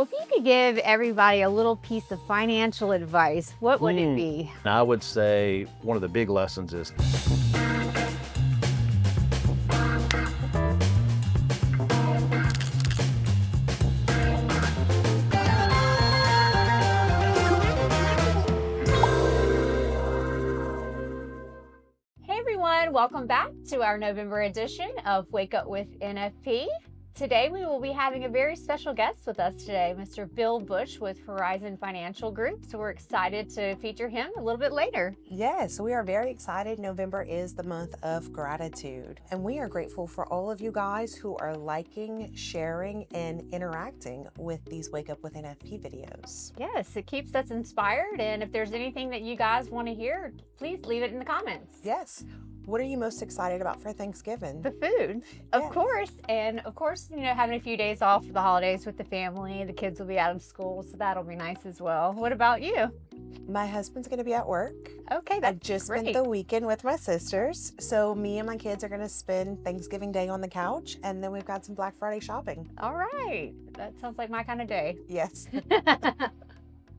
Well, if you could give everybody a little piece of financial advice, what would it be? I would say one of the big lessons is Hey everyone, welcome back to our November edition of Wake Up with NFP. Today we will be having a very special guest with us today, Mr. Bill Bush with Horizon Financial Group. So we're excited to feature him a little bit later. Yes, we are very excited. November is the month of gratitude, and we are grateful for all of you guys who are liking, sharing, and interacting with these Wake Up with NFP videos. Yes, it keeps us inspired, and if there's anything that you guys want to hear, please leave it in the comments. Yes. What are you most excited about for Thanksgiving? The food, of Yes. course. And of course, you know, having a few days off for the holidays with the family. The kids will be out of school, so that'll be nice as well. What about you? My husband's going to be at work. Okay, I that's just great. spent the weekend with my sisters, so me and my kids are going to spend Thanksgiving Day on the couch, and then we've got some Black Friday shopping. All right. That sounds like my kind of day. Yes.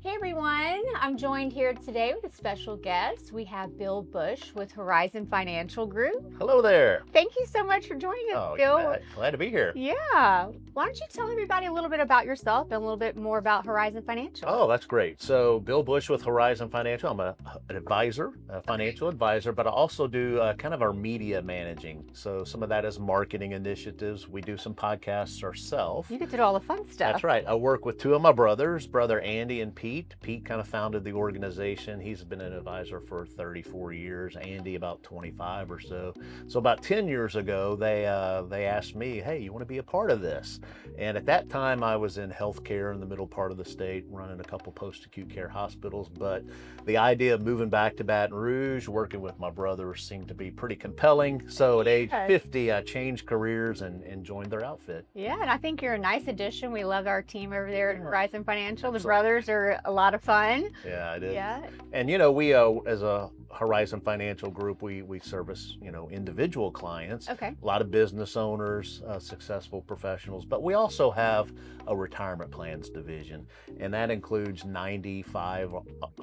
Hey everyone, I'm joined here today with a special guest. We have Bill Bush with Horizon Financial Group. hello there. Thank you so much for joining us, Oh, Bill. glad to be here. Yeah. Why don't you tell everybody a little bit about yourself and a little bit more about Horizon Financial? Oh, that's great. So Bill Bush with Horizon Financial. I'm an advisor, a financial advisor, but I also do kind of our media managing. So some of that is marketing initiatives. We do some podcasts ourselves. You get to do all the fun stuff. That's right. I work with two of my brothers, brother Andy and Pete. Pete kind of founded the organization. He's been an advisor for 34 years. Andy about 25 or so. So about 10 years ago, they asked me, hey, you want to be a part of this? And at that time, I was in healthcare in the middle part of the state, running a couple post-acute care hospitals. But the idea of moving back to Baton Rouge, working with my brothers, seemed to be pretty compelling. So at age 50, I changed careers and joined their outfit. Yeah, and I think you're a nice addition. We love our team over there at Horizon Financial. The Absolutely. brothers are a lot of fun. Yeah, it is. Yeah. And you know, we as a Horizon Financial Group, we service, you know, individual clients, Okay. a lot of business owners, successful professionals, but we also have a retirement plans division, and that includes 95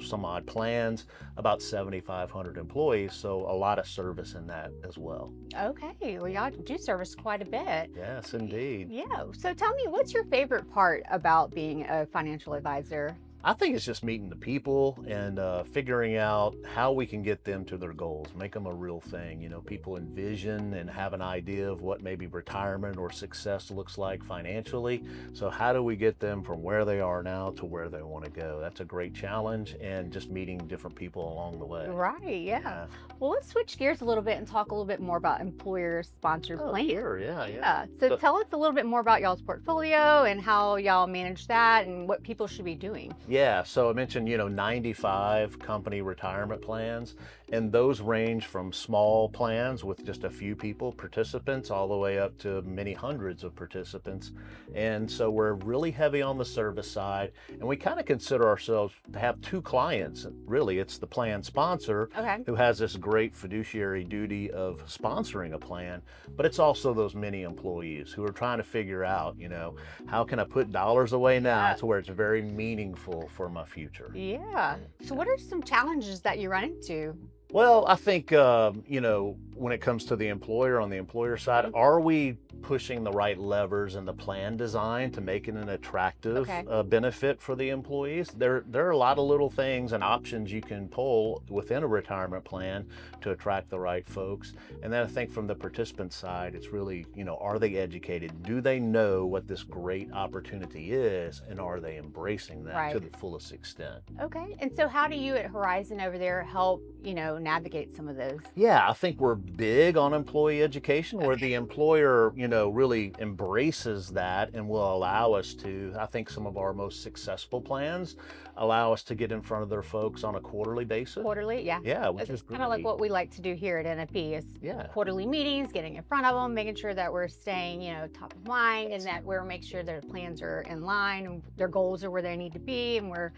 some odd plans, about 7,500 employees, so a lot of service in that as well. Okay. Well, y'all do service quite a bit. Yes, indeed. Yeah. So tell me, what's your favorite part about being a financial advisor? I think it's just meeting the people and figuring out how we can get them to their goals, make them a real thing. You know, people envision and have an idea of what maybe retirement or success looks like financially. So how do we get them from where they are now to where they want to go? That's a great challenge, and just meeting different people along the way. Right. Yeah. Well, let's switch gears a little bit and talk a little bit more about employer-sponsored Oh, plans. sure. Yeah. Yeah. So tell us a little bit more about y'all's portfolio and how y'all manage that and what people should be doing. Yeah, so I mentioned, you know, 95 company retirement plans, and those range from small plans with just a few people, participants, all the way up to many hundreds of participants. And so we're really heavy on the service side, and we kind of consider ourselves to have two clients. Really, it's the plan sponsor Okay. who has this great fiduciary duty of sponsoring a plan, but it's also those many employees who are trying to figure out, you know, how can I put dollars away now to where it's very meaningful for my future. Yeah. So what are some challenges that you run into? Well, I think, you know, when it comes to the employer, on the employer side, are we pushing the right levers in the plan design to make it an attractive benefit for the employees? There are a lot of little things and options you can pull within a retirement plan to attract the right folks. And then I think from the participant side, it's really, you know, are they educated? Do they know what this great opportunity is? And are they embracing that to the fullest extent? Okay. And so how do you at Horizon over there help, you know, navigate some of those? Yeah, I think we're big on employee education, where the employer, you know, really embraces that and will allow us to. I think some of our most successful plans allow us to get in front of their folks on a quarterly basis. Quarterly, yeah. Yeah, which is kind of like what we like to do here at NFP is quarterly meetings, getting in front of them, making sure that we're staying, you know, top of mind, and that we're making sure their plans are in line and their goals are where they need to be, and we're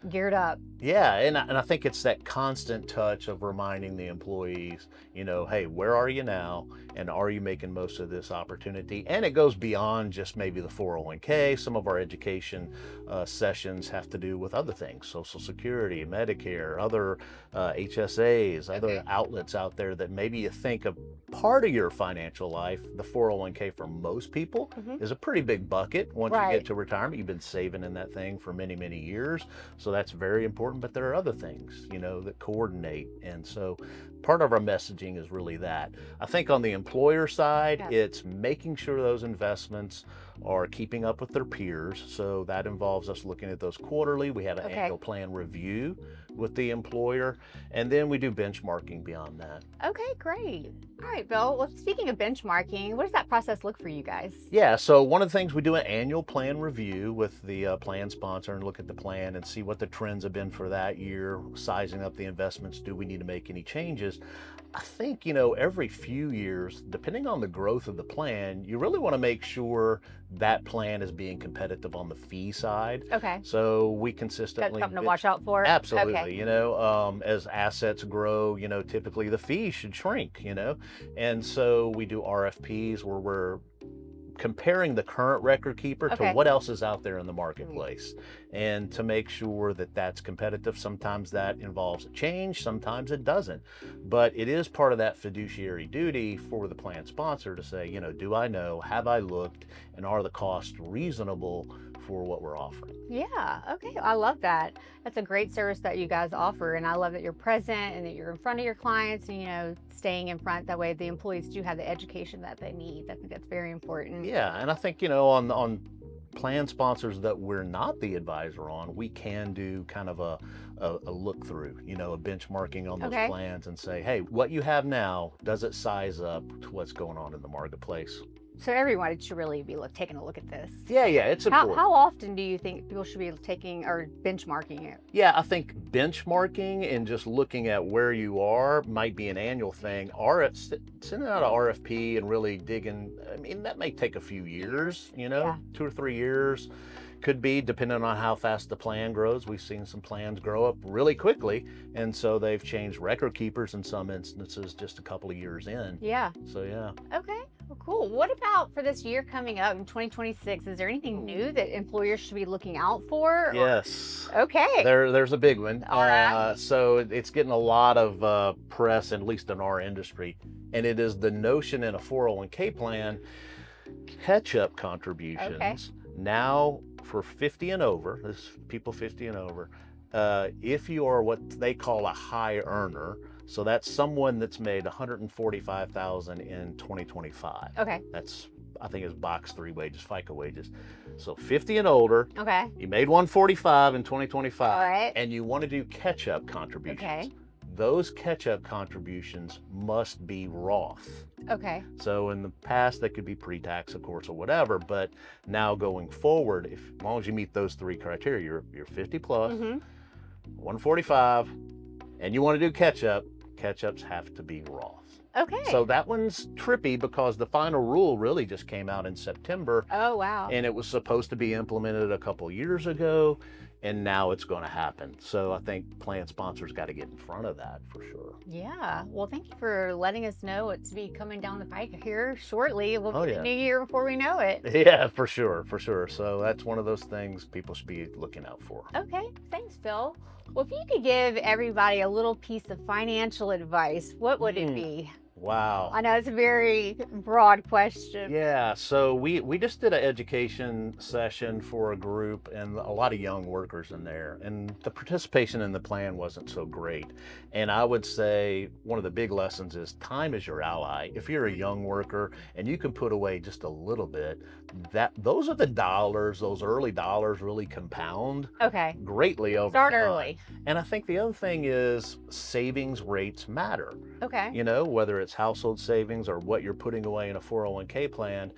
geared up. Yeah, and I think it's that constant touch of reminding the employees, hey, where are you now? And are you making most of this opportunity? And it goes beyond just maybe the 401k. Some of our education sessions have to do with other things, Social Security, Medicare, other HSAs, other outlets out there that maybe you think of part of your financial life. The 401k for most people is a pretty big bucket once you get to retirement. You've been saving in that thing for many, many years. So that's very important. But there are other things, that coordinate. And so part of our messaging is really that. I think on the employer side, it's making sure those investments are keeping up with their peers. So that involves us looking at those quarterly. We have an annual plan review with the employer, and then we do benchmarking beyond that. Okay, great. All right, Bill. Well, speaking of benchmarking, what does that process look for you guys? Yeah, so one of the things we do an annual plan review with the plan sponsor and look at the plan and see what the trends have been for that year, sizing up the investments. Do we need to make any changes? I think, every few years, depending on the growth of the plan, you really want to make sure that plan is being competitive on the fee side. Okay. So we consistently... That's something to watch out for? Absolutely. As assets grow, typically the fees should shrink, And so we do RFPs where we're comparing the current record keeper to what else is out there in the marketplace, and to make sure that that's competitive. Sometimes that involves a change, sometimes it doesn't, but it is part of that fiduciary duty for the plan sponsor to say, do I know, have I looked, and are the costs reasonable for what we're offering? Yeah, okay. I love that. That's a great service that you guys offer, and I love that you're present and that you're in front of your clients and, staying in front. That way the employees do have the education that they need. I think that's very important. Yeah, and I think, on plan sponsors that we're not the advisor on, we can do kind of a look through, a benchmarking on those plans and say, hey, what you have now, does it size up to what's going on in the marketplace? So everyone should really be taking a look at this. Yeah, it's important. How often do you think people should be taking or benchmarking it? Yeah, I think benchmarking and just looking at where you are might be an annual thing. Sending out an RFP and really digging, that may take a few years, 2 or 3 years. Could be, depending on how fast the plan grows. We've seen some plans grow up really quickly, and so they've changed record keepers in some instances just a couple of years in. Yeah. So, yeah. Okay. Well, cool. What about for this year coming up in 2026? Is there anything new that employers should be looking out for? Yes. Okay. There's a big one. All right. So it's getting a lot of press, at least in our industry, and it is the notion in a 401k plan, catch-up contributions. Now, for 50 and over, this is people 50 and over, if you are what they call a high earner, so that's someone that's made $145,000 in 2025. Okay. That's, I think it's box 3 wages, FICA wages. So 50 and older. Okay. You made 145 in 2025. All right. And you want to do catch-up contributions. Okay. Those catch-up contributions must be Roth. Okay. So in the past, that could be pre-tax, of course, or whatever. But now going forward, as long as you meet those 3 criteria, you're 50 plus, 145, and you want to do catch-up, catch-ups have to be Roth. Okay. So that one's trippy because the final rule really just came out in September. Oh, wow. And it was supposed to be implemented a couple years ago, and now it's going to happen. So I think plan sponsors got to get in front of that for sure. Yeah. Well, thank you for letting us know what's to be coming down the pike here shortly. We'll be the new year before we know it. Yeah, for sure. So that's one of those things people should be looking out for. Okay. Thanks, Phil. Well, if you could give everybody a little piece of financial advice, what would it be? Wow. I know it's a very broad question. Yeah, so we just did an education session for a group and a lot of young workers in there, and the participation in the plan wasn't so great. And I would say one of the big lessons is time is your ally. If you're a young worker and you can put away just a little bit, those are the dollars, those early dollars really compound greatly over Start time. early. And I think the other thing is savings rates matter. Okay. You know, whether it's household savings or what you're putting away in a 401k plan,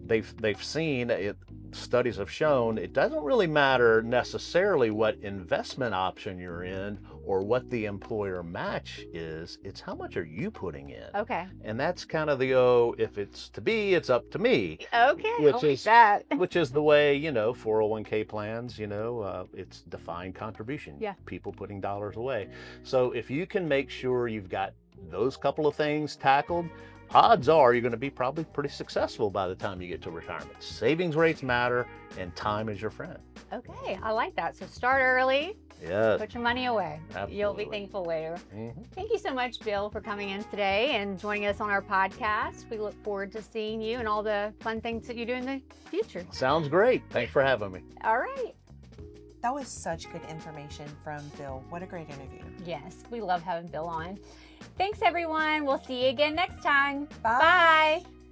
they've seen it. Studies have shown it doesn't really matter necessarily what investment option you're in or what the employer match is. It's how much are you putting in. Okay. And that's kind of the if it's to be, it's up to me. Okay. Which is that. which is the way, 401k plans, it's defined contribution. Yeah. People putting dollars away. So if you can make sure you've got those couple of things tackled, odds are you're going to be probably pretty successful by the time you get to retirement. Savings rates matter, and time is your friend. Okay, I like that. So start early, Yes. put your money away. You'll be Absolutely. thankful later. Mhm. Thank you so much, Bill, for coming in today and joining us on our podcast. We look forward to seeing you and all the fun things that you do in the future. Sounds great. Thanks for having me. All right. That was such good information from Bill. What a great interview. Yes, we love having Bill on. Thanks, everyone. We'll see you again next time. Bye. Bye.